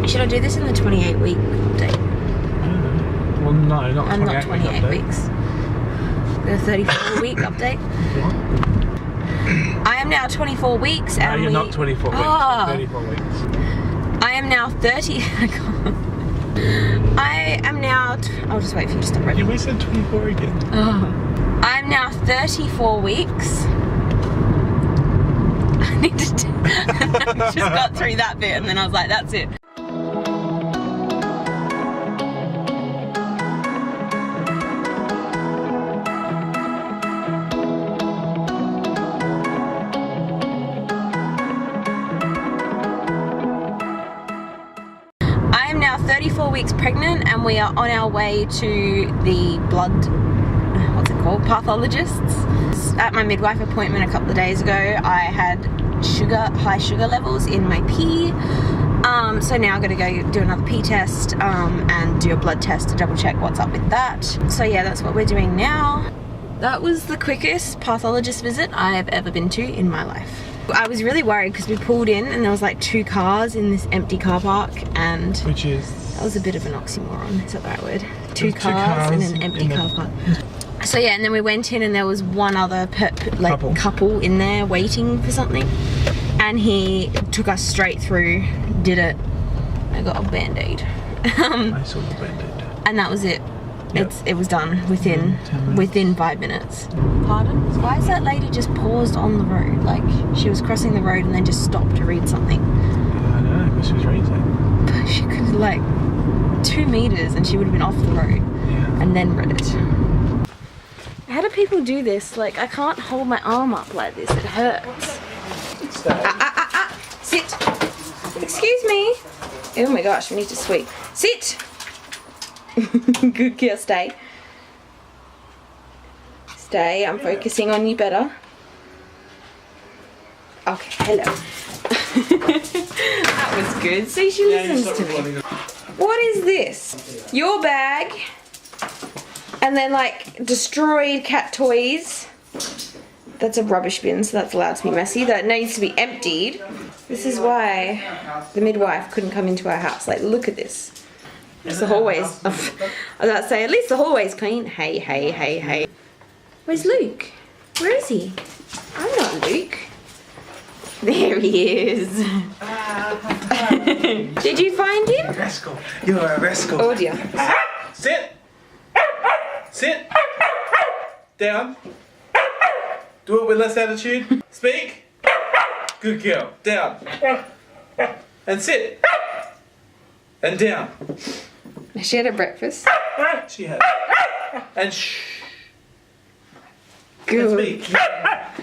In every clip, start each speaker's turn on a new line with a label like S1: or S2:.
S1: Should I do this in the 28-week update?
S2: Well, no, not 28,
S1: I'm not 28
S2: update.
S1: weeks. The 34-week update. I am now 24 weeks.
S2: No,
S1: And
S2: you're not 24 weeks.
S1: Oh.
S2: 34 weeks.
S1: I am now 30. I am now. I'll just wait for you to stop ready.
S2: Yeah, we said 24 again.
S1: Oh. I'm now 34 weeks. I need to. I just got through that bit and then I was like, that's it. I am now 34 weeks pregnant and we are on our way to the blood, what's it called, pathologists. At my midwife appointment a couple of days ago, I had high sugar levels in my pee. So now I'm going to go do another pee test and do a blood test to double check what's up with that. So yeah, that's what we're doing now. That was the quickest pathologist visit I have ever been to in my life. I was really worried because we pulled in and there was like 2 cars in this empty car park, and
S2: Which is...
S1: that was a bit of an oxymoron, is that the right word? Two cars in an empty car park. So yeah, and then we went in and there was one other couple in there waiting for something, and he took us straight through, did it. I got a band-aid.
S2: I saw the band-aid.
S1: And that was it.
S2: Yep.
S1: It was done within 5 minutes. Pardon? Why is that lady just paused on the road? Like, she was crossing the road and then just stopped to read something.
S2: Yeah, I know, because she was reading.
S1: But she could, like, 2 meters and she would have been off the road.
S2: Yeah.
S1: And then read it. How do people do this? Like, I can't hold my arm up like this. It hurts. Sit. Excuse me. Oh my gosh, we need to sweep. Sit. Good girl, stay. Stay, I'm focusing on you better. Okay, hello. That was good. See, she listens to me. What is this? Your bag. And then like destroyed cat toys. That's a rubbish bin, so that's allowed to be messy. That needs to be emptied. This is why the midwife couldn't come into our house. Like, look at this. It's the hallways. I was about to say, at least the hallway's clean. Hey, hey, hey, hey. Where's Luke? Where is he? I'm not Luke. There he is. Did you find him?
S2: Rascal. You're a rascal.
S1: Oh dear.
S2: Sit. Sit. Down. Do it with less attitude. Speak. Good girl. Down. And sit. And down.
S1: She had a breakfast.
S2: She had. And shh.
S1: Good.
S2: And speak.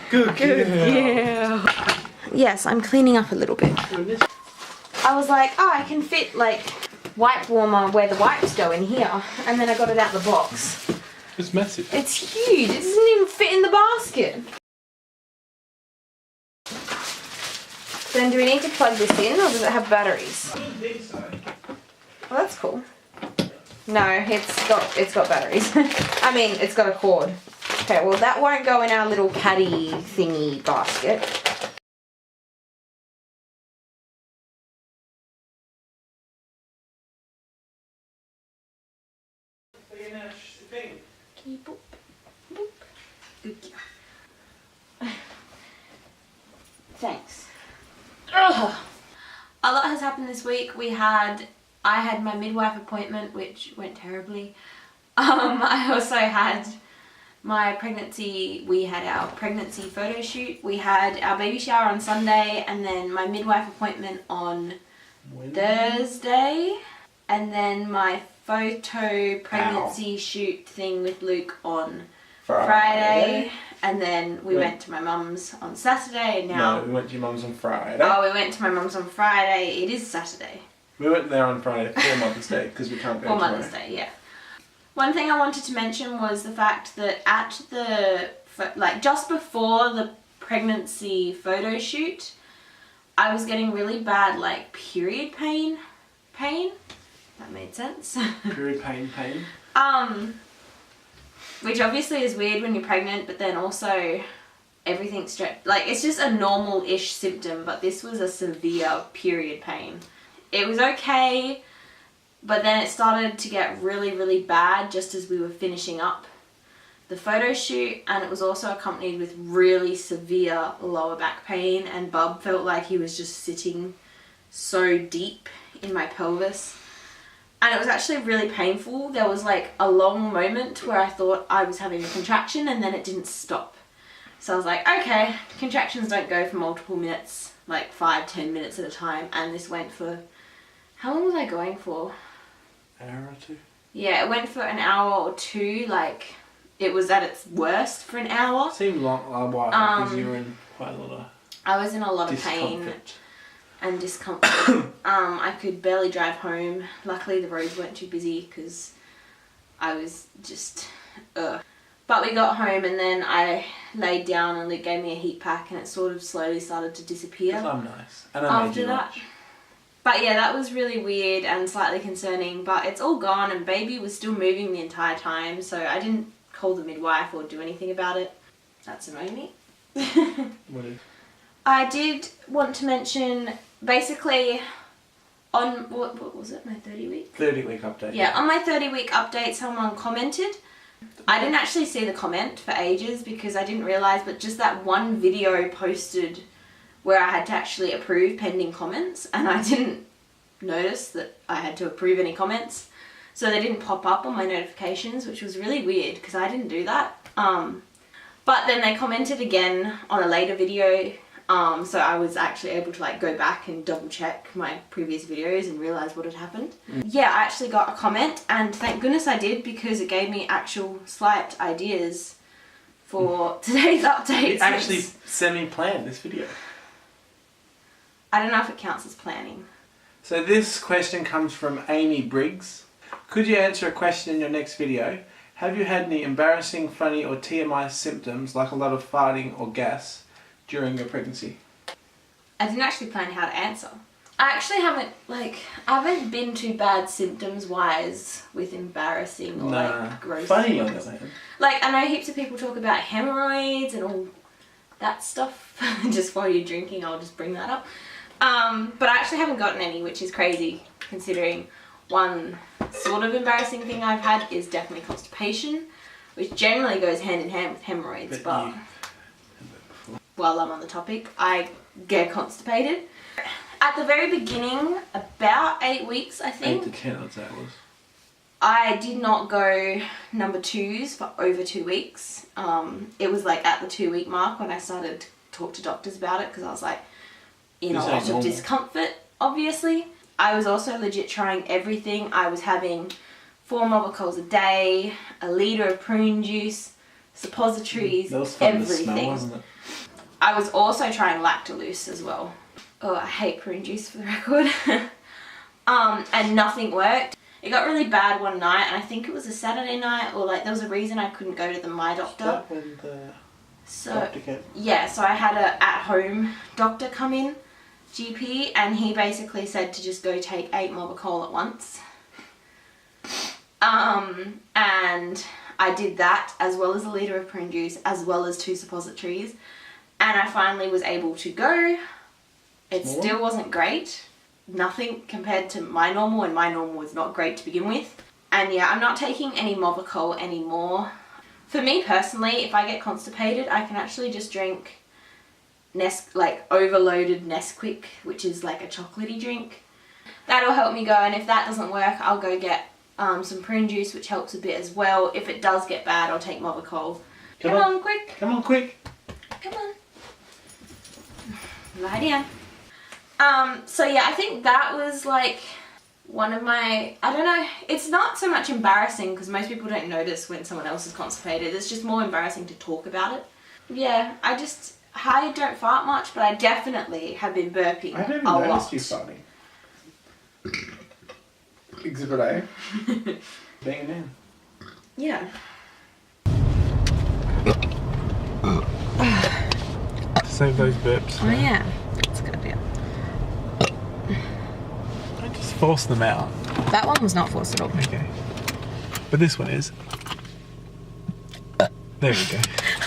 S2: Good girl.
S1: Yeah. Yes, I'm cleaning up a little bit. I was like, oh, I can fit like wipe warmer where the wipes go in here, and then I got it out the box.
S2: It's massive.
S1: It's huge. It doesn't even fit in the basket. Then do we need to plug this in, or does it have batteries?
S2: I don't think so.
S1: Well, that's cool. No, it's got batteries. I mean, it's got a cord. Okay, well that won't go in our little caddy thingy basket. Boop, boop. Good girl. Thanks. Ugh. A lot has happened this week. I had my midwife appointment, which went terribly. I also had my pregnancy, we had our pregnancy photo shoot. We had our baby shower on Sunday, and then my midwife appointment on Thursday, and then my photo pregnancy shoot thing with Luke on Friday. And then we went to my mum's on Saturday, and now...
S2: No, we went to your mum's on Friday.
S1: Oh, we went to my mum's on Friday. It is Saturday.
S2: We went there on Friday for Mother's Day, because we can't go
S1: For
S2: tomorrow.
S1: Mother's Day, yeah. One thing I wanted to mention was the fact that at the, like just before the pregnancy photo shoot, I was getting really bad like period pain. That made sense.
S2: Period pain.
S1: Which obviously is weird when you're pregnant, but then also everything's like it's just a normal-ish symptom, but this was a severe period pain. it was okay, but then it started to get really, really bad just as we were finishing up the photo shoot, and it was also accompanied with really severe lower back pain, and Bub felt like he was just sitting so deep in my pelvis, and it was actually really painful. There was like a long moment where I thought I was having a contraction, and then it didn't stop. So I was like, okay, contractions don't go for multiple minutes, like 5-10 minutes at a time, and this went for, how long was I going for?
S2: An hour or two?
S1: Yeah, it went for an hour or two. Like, it was at its worst for an hour.
S2: Seemed long, why? Because you were in quite a lot of
S1: I was in a lot of pain and discomfort. I could barely drive home. Luckily the roads weren't too busy because I was just But we got home, and then I laid down and Luke gave me a heat pack, and it sort of slowly started to disappear.
S2: I'm nice. And I made you
S1: that. But yeah, that was really weird and slightly concerning, but it's all gone, and baby was still moving the entire time, so I didn't call the midwife or do anything about it. That's annoying me.
S2: What is?
S1: I did want to mention, basically, on, what was it, my 30-week?
S2: 30-week update.
S1: Yeah, on my 30-week update, someone commented. I didn't actually see the comment for ages because I didn't realise, but just that one video posted where I had to actually approve pending comments, and I didn't notice that I had to approve any comments. So they didn't pop up on my notifications, which was really weird because I didn't do that. But then they commented again on a later video, so I was actually able to like go back and double check my previous videos and realise what had happened. Yeah, I actually got a comment, and thank goodness I did, because it gave me actual slight ideas for today's update.
S2: It actually semi-planned this video.
S1: I don't know if it counts as planning.
S2: So this question comes from Amy Briggs. Could you answer a question in your next video? Have you had any embarrassing, funny or TMI symptoms like a lot of farting or gas during your pregnancy?
S1: I didn't actually plan how to answer. I actually haven't, I haven't been too bad symptoms wise with embarrassing or like gross
S2: funny on
S1: things.
S2: the other hand.
S1: Like, I know heaps of people talk about hemorrhoids and all that stuff. Just while you're drinking, I'll just bring that up. But I actually haven't gotten any, which is crazy considering one sort of embarrassing thing I've had is definitely constipation, which generally goes hand in hand with hemorrhoids, but while I'm on the topic, I get constipated. At the very beginning, about 8 weeks I think.
S2: 8 to 10 I'd say it was.
S1: I did not go number 2s for over 2 weeks. It was like at the 2-week mark when I started to talk to doctors about it, because I was like in a lot of discomfort, obviously. I was also legit trying everything. I was having 4 Mobicols a day, a litre of prune juice, suppositories,
S2: that was fun
S1: everything.
S2: to smell, wasn't it?
S1: I was also trying Lactolose as well. Oh, I hate prune juice for the record. And nothing worked. It got really bad one night, and I think it was a Saturday night, or like there was a reason I couldn't go to the My Doctor.
S2: That when the doctor came?
S1: Yeah, so I had a at-home doctor come in, GP, and he basically said to just go take 8 Mobicol at once. And I did that, as well as a litre of prune juice, as well as 2 suppositories, and I finally was able to go. It still wasn't great. Nothing compared to my normal, and my normal was not great to begin with. And yeah, I'm not taking any Movicol anymore. For me personally, if I get constipated, I can actually just drink overloaded Nesquik, which is like a chocolatey drink. That'll help me go, and if that doesn't work, I'll go get some prune juice, which helps a bit as well. If it does get bad, I'll take Movicol. Come on, quick.
S2: Come on, quick.
S1: Come on. Lie down. So yeah, I think that was like one of my, I don't know, it's not so much embarrassing because most people don't notice when someone else is constipated. It's just more embarrassing to talk about it. Yeah, I don't fart much, but I definitely have been burping a lot.
S2: I haven't even noticed you farting. Exhibit A. Being a man.
S1: Yeah.
S2: Save those burps.
S1: Oh yeah, that's a good idea.
S2: I just force them out.
S1: That one was not forced at all.
S2: Okay. But this one is. There we go.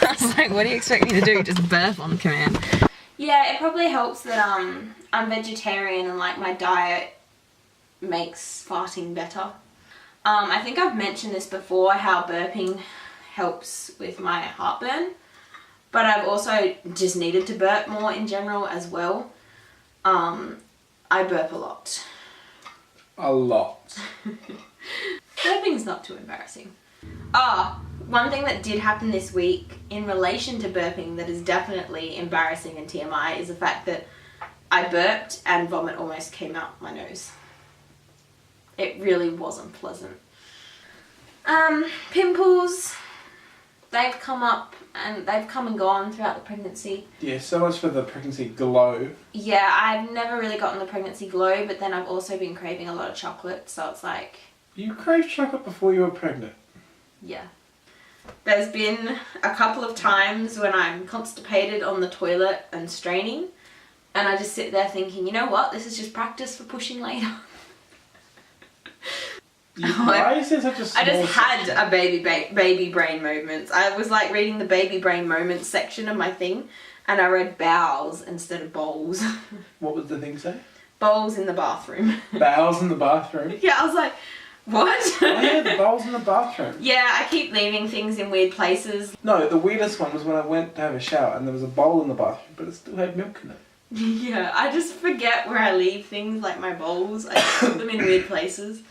S1: I was like, what do you expect me to do? Just burp on command. Yeah, it probably helps that I'm vegetarian, and like my diet makes farting better. I think I've mentioned this before, how burping helps with my heartburn, but I've also just needed to burp more in general as well. I burp a lot.
S2: A lot.
S1: Burping's not too embarrassing. One thing that did happen this week in relation to burping that is definitely embarrassing and TMI is the fact that I burped and vomit almost came out my nose. It really wasn't pleasant. Pimples, they've come up and they've come and gone throughout the pregnancy.
S2: Yeah, so much for the pregnancy glow.
S1: Yeah, I've never really gotten the pregnancy glow, but then I've also been craving a lot of chocolate, so it's like...
S2: You craved chocolate before you were pregnant?
S1: Yeah. There's been a couple of times when I'm constipated on the toilet and straining, and I just sit there thinking, you know what, this is just practice for pushing later.
S2: Why is there such a small...
S1: I just had a baby brain moments. I was like reading the baby brain moments section of my thing, and I read bowels instead of bowls.
S2: What was the thing say?
S1: Bowls in the bathroom.
S2: Bowels in the bathroom?
S1: Yeah, I was like, what?
S2: Oh yeah, the bowls in the bathroom.
S1: Yeah, I keep leaving things in weird places.
S2: No, the weirdest one was when I went to have a shower and there was a bowl in the bathroom, but it still had milk in it.
S1: Yeah, I just forget where I leave things, like my bowls. I just put them in weird places.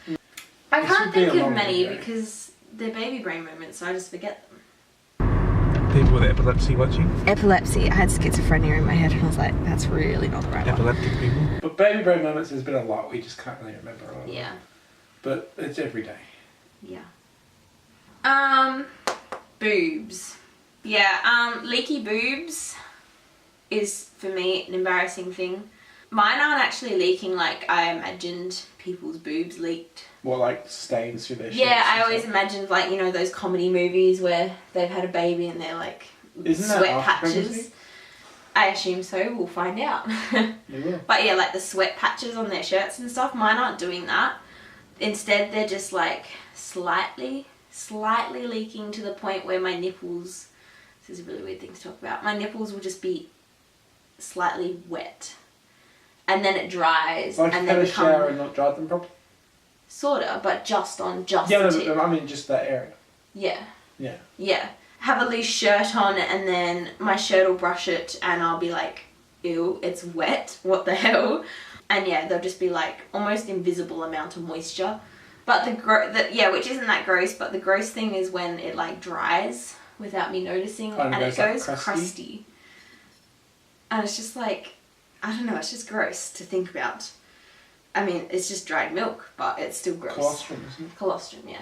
S1: I can't think of many because they're baby brain moments, so I just forget them.
S2: People with epilepsy watching?
S1: Epilepsy. I had schizophrenia in my head and I was like, that's really not the right one.
S2: Epileptic people. But baby brain moments, there's been a lot. We just can't really remember all of them.
S1: Yeah.
S2: But it's every day.
S1: Yeah. Boobs. Yeah, leaky boobs is, for me, an embarrassing thing. Mine aren't actually leaking like I imagined people's boobs leaked.
S2: What, like stains through their shirts?
S1: Yeah, I always imagined, like, you know, those comedy movies where they've had a baby and they're like sweat patches. Pregnancy? I assume so. We'll find out.
S2: We will.
S1: But yeah, like the sweat patches on their shirts and stuff. Mine aren't doing that. Instead, they're just like slightly leaking to the point where my nipples, this is a really weird thing to talk about, my nipples will just be slightly wet. And then it dries.
S2: Like
S1: and
S2: you
S1: they
S2: had a
S1: become,
S2: shower and not dried them properly?
S1: Sorta, but just on the tip.
S2: No, I mean just that area.
S1: Yeah.
S2: Yeah.
S1: Yeah. Have a loose shirt on and then my shirt will brush it and I'll be like, ew, it's wet, what the hell? And yeah, there'll just be like almost invisible amount of moisture. But which isn't that gross, but the gross thing is when it like dries without me noticing and it goes crusty. And it's just like, I don't know, it's just gross to think about. I mean, it's just dried milk, but it's still gross.
S2: Colostrum, isn't it?
S1: Colostrum, yeah.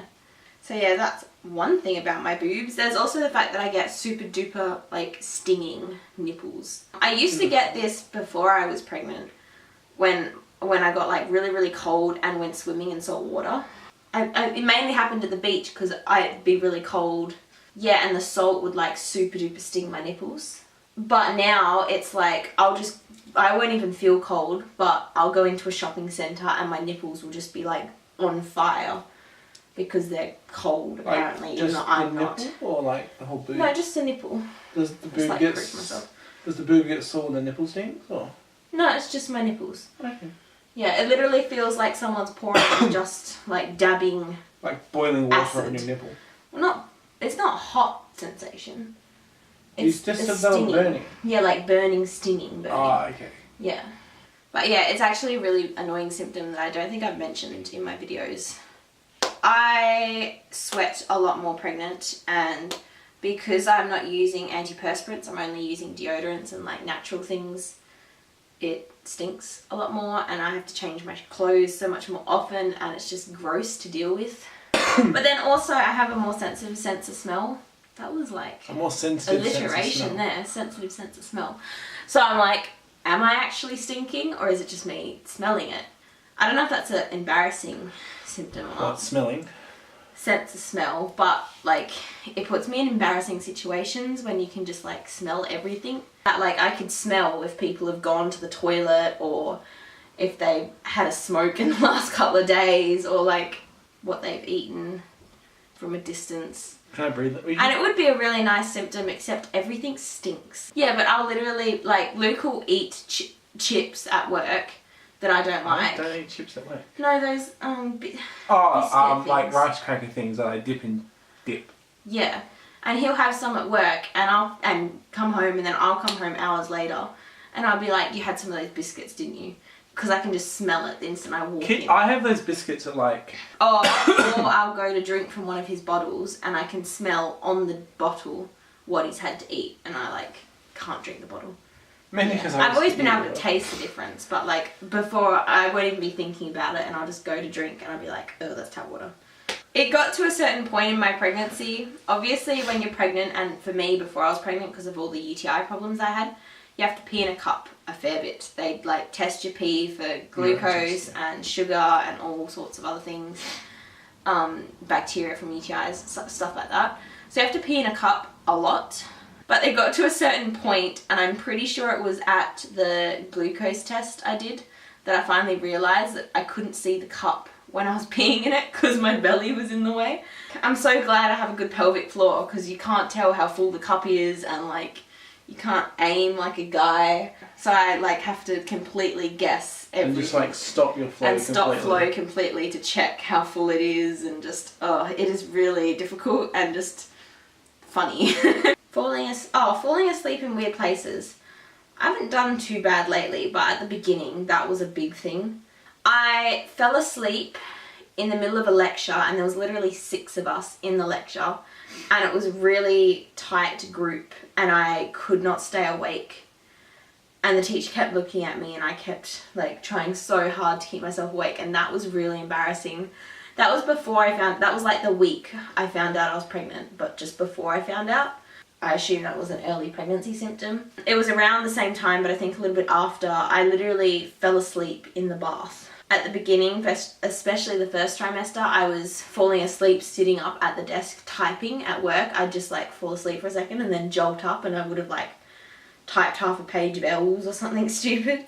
S1: So yeah, that's one thing about my boobs. There's also the fact that I get super duper, like, stinging nipples. I used to get this before I was pregnant, when I got, like, really, really cold and went swimming in salt water. It mainly happened at the beach because I'd be really cold. Yeah, and the salt would, like, super duper sting my nipples. But now it's like, I won't even feel cold, but I'll go into a shopping centre and my nipples will just be like on fire because they're cold, apparently,
S2: like
S1: even though I'm not.
S2: Nipple or like the whole boob?
S1: No, just the nipple.
S2: Does the boob get sore when the nipple stings, or?
S1: No, it's just my nipples.
S2: Okay.
S1: Yeah, it literally feels like someone's pouring just like dabbing.
S2: Like boiling water
S1: acid
S2: on your nipple.
S1: Well, it's not hot sensation.
S2: It's just a little burning.
S1: Yeah, like burning, stinging, burning.
S2: Ah, okay.
S1: Yeah. But yeah, it's actually a really annoying symptom that I don't think I've mentioned in my videos. I sweat a lot more pregnant, and because I'm not using antiperspirants, I'm only using deodorants and like natural things, it stinks a lot more and I have to change my clothes so much more often and it's just gross to deal with. But then also I have a more sensitive sense of smell. That was like
S2: a more sensitive
S1: alliteration there, sensitive sense of smell. So I'm like, am I actually stinking or is it just me smelling it? I don't know if that's an embarrassing symptom or
S2: not. Smelling?
S1: Sense of smell, but like it puts me in embarrassing situations when you can just like smell everything. Like I could smell if people have gone to the toilet or if they had a smoke in the last couple of days or like what they've eaten from a distance.
S2: Can I breathe it?
S1: And it would be a really nice symptom, except everything stinks. Yeah, but I'll literally, like, Luke will eat chips at work that I don't
S2: I
S1: like.
S2: don't eat chips at work.
S1: No, those biscuit
S2: like
S1: things.
S2: rice cracker things that I dip in dip.
S1: Yeah, and he'll have some at work, and come home, and then I'll come home hours later, and I'll be like, "You had some of those biscuits, didn't you?" Because I can just smell it the instant I walk in.
S2: I have those biscuits at like...
S1: Or I'll go to drink from one of his bottles, and I can smell on the bottle what he's had to eat, and I like can't drink the bottle.
S2: Mainly because
S1: I've always been able to taste the difference, but like before I won't even be thinking about it, and I'll just go to drink and I'll be like, oh, that's tap water. It got to a certain point in my pregnancy. Obviously when you're pregnant, and for me before I was pregnant because of all the UTI problems I had, you have to pee in a cup a fair bit. They like test your pee for glucose and sugar and all sorts of other things, bacteria from UTIs, stuff like that. So you have to pee in a cup a lot. But it got to a certain point, and I'm pretty sure it was at the glucose test I did, that I finally realised that I couldn't see the cup when I was peeing in it because my belly was in the way. I'm so glad I have a good pelvic floor because you can't tell how full the cup is, and like you can't aim like a guy. So I like have to completely guess everything. And just
S2: like stop your flow completely.
S1: Stop flow completely to check how full it is, and just, it is really difficult and just funny. Falling asleep in weird places. I haven't done too bad lately, but at the beginning that was a big thing. I fell asleep in the middle of a lecture, and there was literally 6 of us in the lecture, and it was a really tight group, and I could not stay awake. And the teacher kept looking at me, and I kept like trying so hard to keep myself awake, and that was really embarrassing. That was that was like the week I found out I was pregnant, but just before I found out. I assume that was an early pregnancy symptom. It was around the same time, but I think a little bit after, I literally fell asleep in the bath. At the beginning, especially the first trimester, I was falling asleep sitting up at the desk typing at work. I'd just like fall asleep for a second and then jolt up, and I would have like typed half a page of L's or something stupid.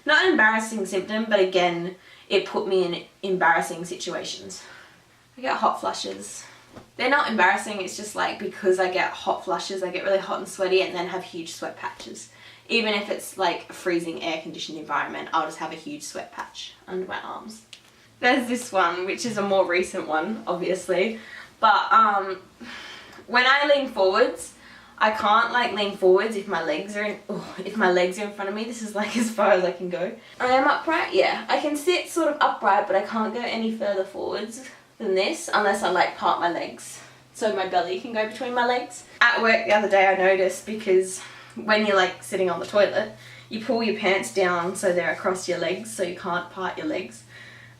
S1: Not an embarrassing symptom, but again, it put me in embarrassing situations. I get hot flushes. They're not embarrassing, it's just like because I get hot flushes, I get really hot and sweaty and then have huge sweat patches. Even if it's like a freezing air conditioned environment, I'll just have a huge sweat patch under my arms. There's this one, which is a more recent one, obviously. But when I lean forwards, I can't like lean forwards if my legs are in front of me. This is like as far as I can go. I am upright, yeah. I can sit sort of upright, but I can't go any further forwards than this unless I like part my legs so my belly can go between my legs. At work the other day I noticed, because when you're like sitting on the toilet, you pull your pants down so they're across your legs so you can't part your legs,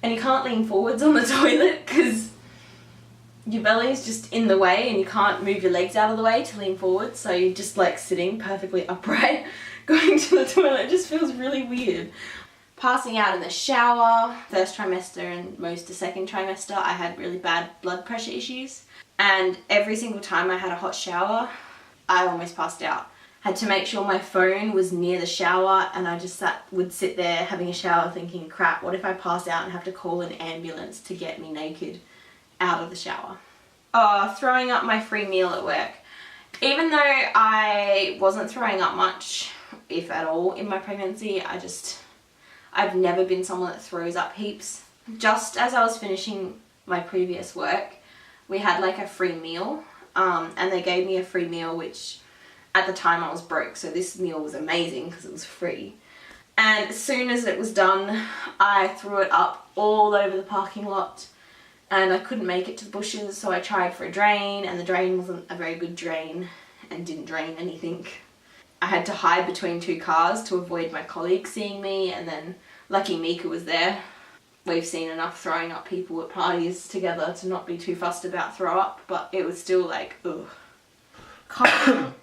S1: and you can't lean forwards on the toilet because your belly is just in the way and you can't move your legs out of the way to lean forward, so you're just like sitting perfectly upright going to the toilet. It just feels really weird. Passing out in the shower, first trimester and most of second trimester, I had really bad blood pressure issues. And every single time I had a hot shower, I almost passed out. Had to make sure my phone was near the shower, and I just would sit there having a shower thinking, crap, what if I pass out and have to call an ambulance to get me naked out of the shower? Throwing up my free meal at work. Even though I wasn't throwing up much, if at all, in my pregnancy, I've never been someone that throws up heaps. Just as I was finishing my previous work, we had like a free meal, and they gave me a free meal, which at the time I was broke, so this meal was amazing because it was free. And as soon as it was done, I threw it up all over the parking lot, and I couldn't make it to the bushes, so I tried for a drain, and the drain wasn't a very good drain and didn't drain anything. I had to hide between 2 cars to avoid my colleagues seeing me, and then lucky Mika was there. We've seen enough throwing up people at parties together to not be too fussed about throw up, but it was still like, ugh. Coughing.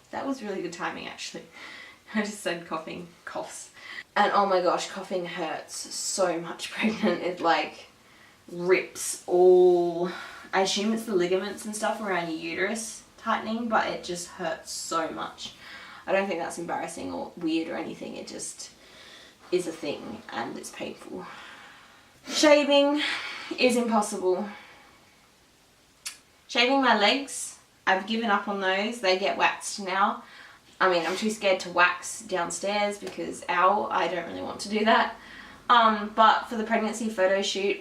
S1: That was really good timing actually. I just said coughing, coughs. And oh my gosh, coughing hurts so much pregnant. It like rips all, I assume it's the ligaments and stuff around your uterus tightening, but it just hurts so much. I don't think that's embarrassing or weird or anything, it just is a thing and it's painful. Shaving is impossible. Shaving my legs, I've given up on those, they get waxed now. I'm too scared to wax downstairs because I don't really want to do that. But for the pregnancy photo shoot,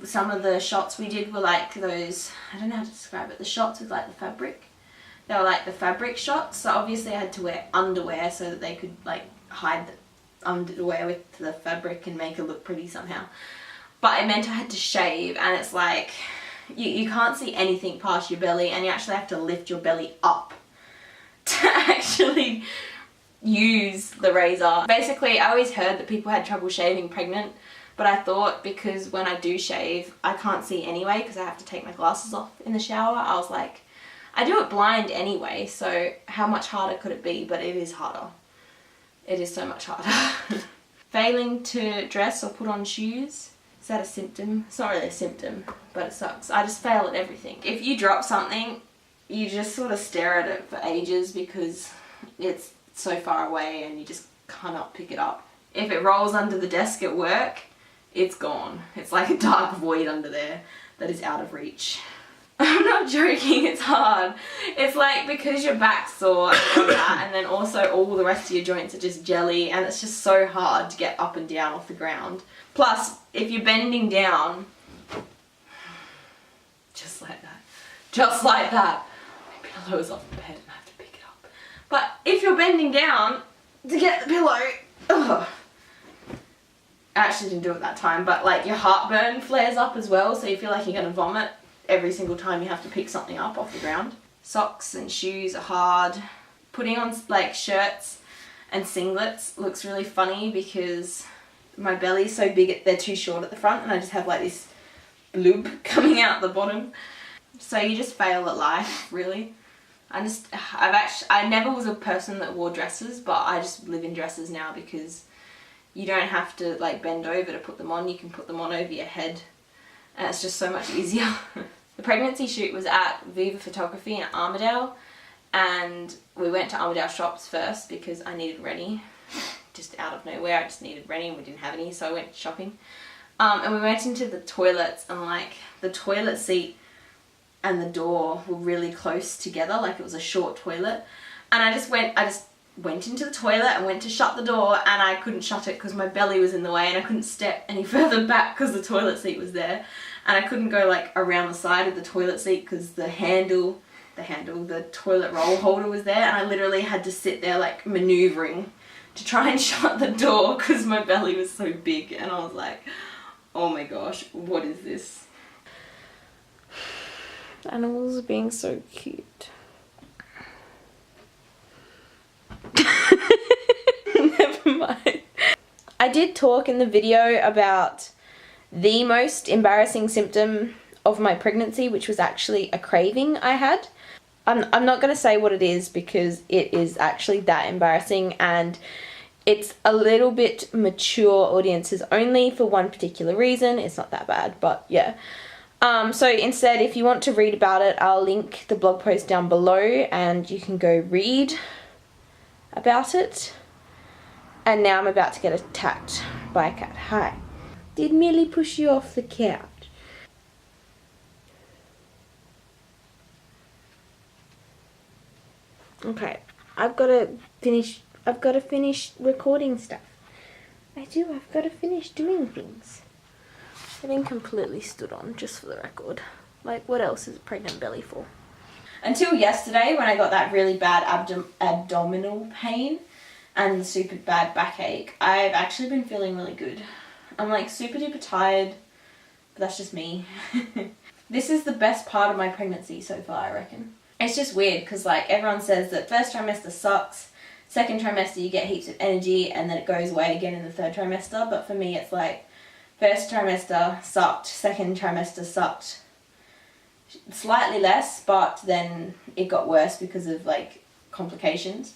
S1: some of the shots we did were like those, I don't know how to describe it, the shots with like the fabric. They were like the fabric shots, so obviously I had to wear underwear so that they could like hide the underwear with the fabric and make it look pretty somehow. But it meant I had to shave, and it's like, you can't see anything past your belly, and you actually have to lift your belly up to actually use the razor. Basically, I always heard that people had trouble shaving pregnant, but I thought because when I do shave, I can't see anyway because I have to take my glasses off in the shower. I was like, I do it blind anyway, so how much harder could it be? But it is harder. It is so much harder. Failing to dress or put on shoes. Is that a symptom? It's not really a symptom, but it sucks. I just fail at everything. If you drop something, you just sort of stare at it for ages because it's so far away and you just cannot pick it up. If it rolls under the desk at work, it's gone. It's like a dark void under there that is out of reach. I'm not joking, it's hard. It's like because your back's sore and that, and then also all the rest of your joints are just jelly, and it's just so hard to get up and down off the ground. Plus, if you're bending down, just like that, my pillow is off the bed and I have to pick it up. But if you're bending down to get the pillow, ugh. I actually didn't do it that time, but like your heartburn flares up as well, so you feel like you're gonna vomit every single time you have to pick something up off the ground. Socks and shoes are hard. Putting on like shirts and singlets looks really funny because my belly's so big they're too short at the front and I just have like this bloob coming out the bottom. So you just fail at life, really. I never was a person that wore dresses, but I just live in dresses now because you don't have to like bend over to put them on. You can put them on over your head and it's just so much easier. The pregnancy shoot was at Viva Photography in Armidale, and we went to Armidale shops first because I needed Rennie. Just out of nowhere, I just needed Rennie and we didn't have any, so I went shopping. And we went into the toilets, and like the toilet seat and the door were really close together, like it was a short toilet. And I just went into the toilet and went to shut the door, and I couldn't shut it because my belly was in the way and I couldn't step any further back because the toilet seat was there. And I couldn't go like around the side of the toilet seat because the toilet roll holder was there, and I literally had to sit there like maneuvering to try and shut the door because my belly was so big, and I was like, oh my gosh, what is this? Animals are being so cute. Never mind. I did talk in the video about the most embarrassing symptom of my pregnancy, which was actually a craving I had. I'm not going to say what it is because it is actually that embarrassing, and it's a little bit mature audiences only for one particular reason. It's not that bad, but yeah. So instead, if you want to read about it, I'll link the blog post down below and you can go read about it. And now I'm about to get attacked by a cat. Hi. Did Millie push you off the couch? Okay, I've got to finish recording stuff. I've got to finish doing things. I've been completely stood on, just for the record. Like, what else is a pregnant belly for? Until yesterday, when I got that really bad abdominal pain and super bad backache, I've actually been feeling really good. I'm like super duper tired, but that's just me. This is the best part of my pregnancy so far, I reckon. It's just weird because like everyone says that first trimester sucks, second trimester you get heaps of energy, and then it goes away again in the third trimester. But for me it's like first trimester sucked, second trimester sucked slightly less, but then it got worse because of like complications.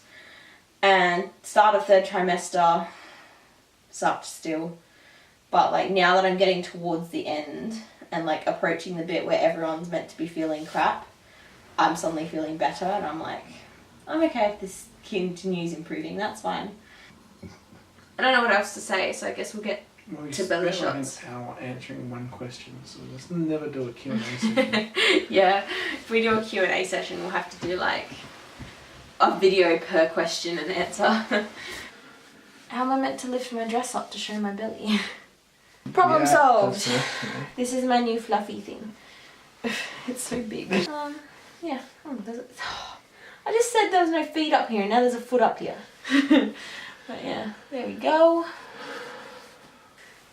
S1: And start of third trimester sucked still. But like now that I'm getting towards the end and like approaching the bit where everyone's meant to be feeling crap, I'm suddenly feeling better, and I'm like, I'm okay if this continues improving, that's fine. I don't know what else to say, so I guess we'll get to belly shots.
S2: An hour answering one question, so let's never do a Q&A session.
S1: Yeah, if we do a Q&A session, we'll have to do like a video per question and answer. How am I meant to lift my dress up to show my belly? Problem solved. This is my new fluffy thing. It's so big. Yeah. I just said there was no feet up here, and now there's a foot up here. But yeah, there we go.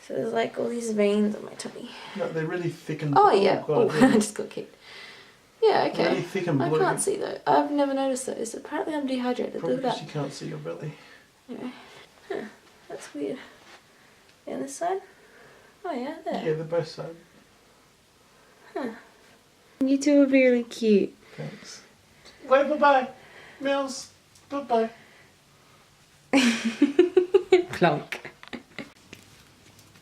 S1: So there's like all these veins on my tummy.
S2: No, they're really thick and.
S1: Oh yeah.
S2: God,
S1: Oh, I just got kicked. Yeah. Okay.
S2: Really thick and blue.
S1: I can't see though. I've never noticed those. Apparently I'm dehydrated.
S2: Probably
S1: Look at
S2: because
S1: that.
S2: you can't see your belly.
S1: Anyway. Huh. That's weird. And this side? Oh yeah, there.
S2: Yeah, they're both sides.
S1: Huh. You two are really cute.
S2: Thanks. Wait, bye-bye. Mills. Bye-bye.
S1: Plonk.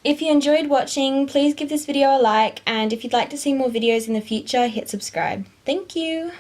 S1: If you enjoyed watching, please give this video a like, and if you'd like to see more videos in the future, hit subscribe. Thank you.